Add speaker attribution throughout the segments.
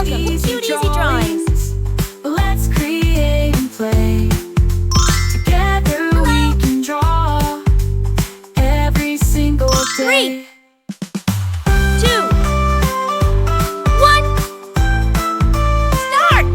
Speaker 1: Welcome to Cute Easy Drawings.
Speaker 2: Let's create and play. Together we can draw every single day.
Speaker 1: 3, 2, 1, start!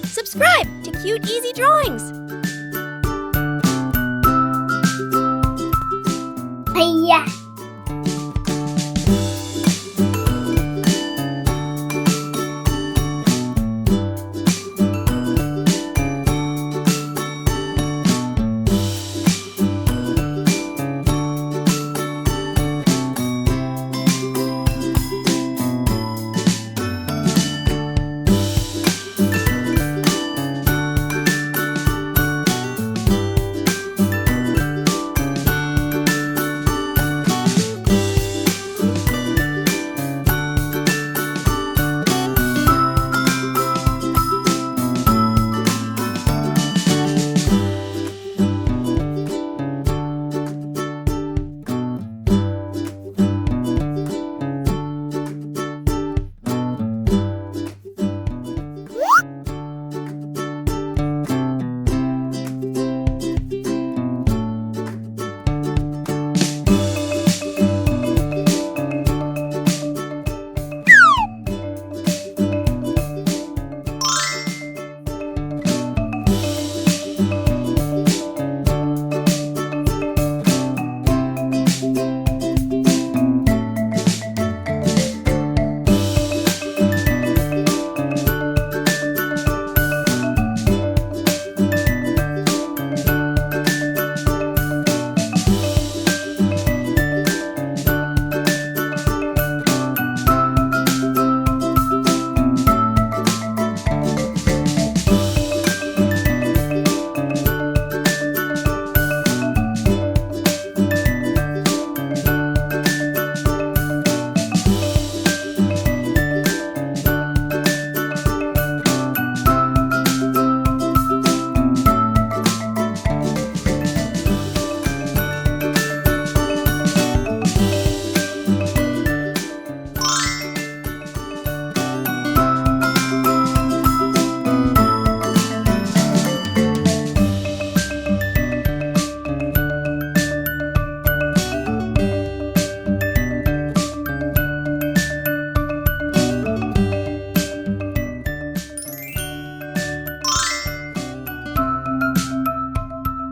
Speaker 1: Subscribe to Cute Easy Drawings.
Speaker 3: Hiya.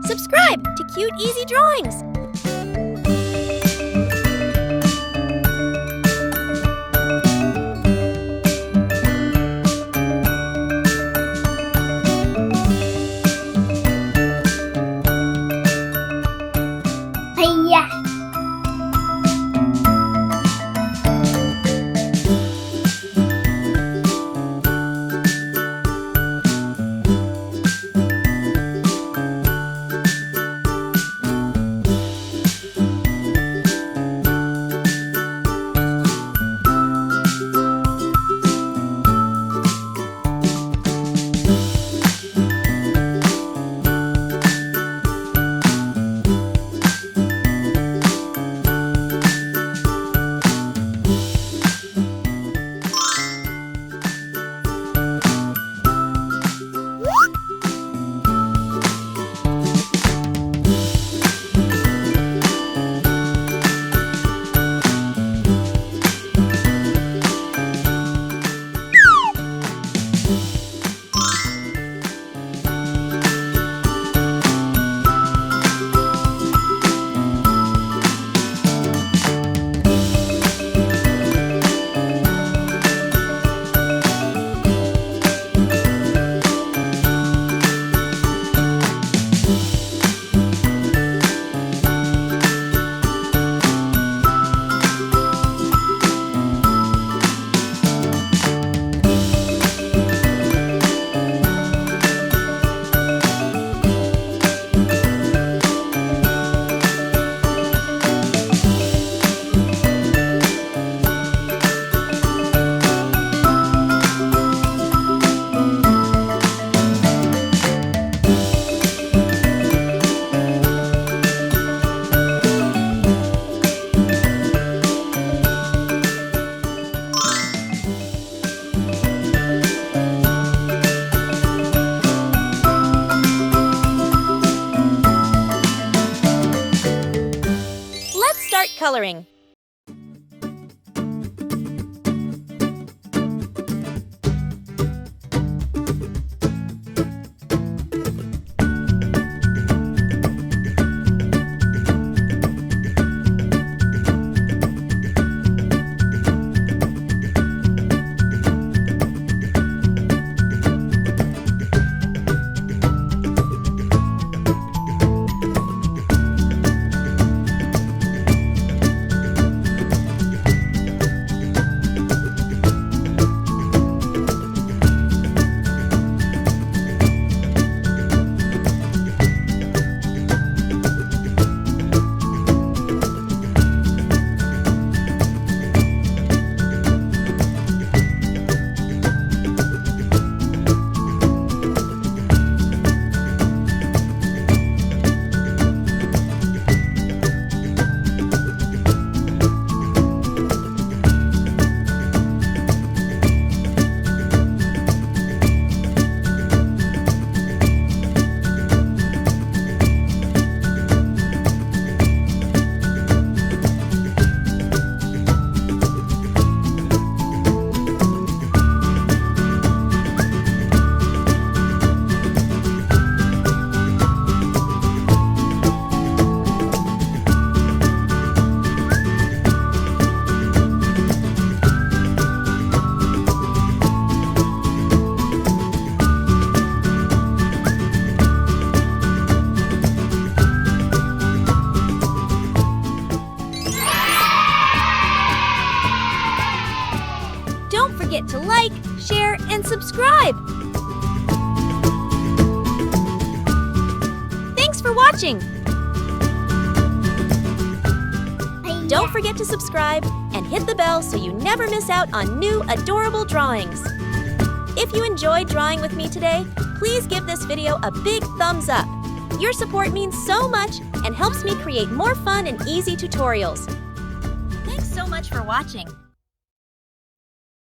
Speaker 1: Subscribe to Cute Easy Drawings.
Speaker 3: Hiya.
Speaker 1: forget to like, share, and subscribe. Thanks for watching. Don't forget to subscribe and hit the bell so you never miss out on new adorable drawings. If you enjoyed drawing with me today, please give this video a big thumbs up. Your support means so much and helps me create more fun and easy tutorials. Thanks so much for watching.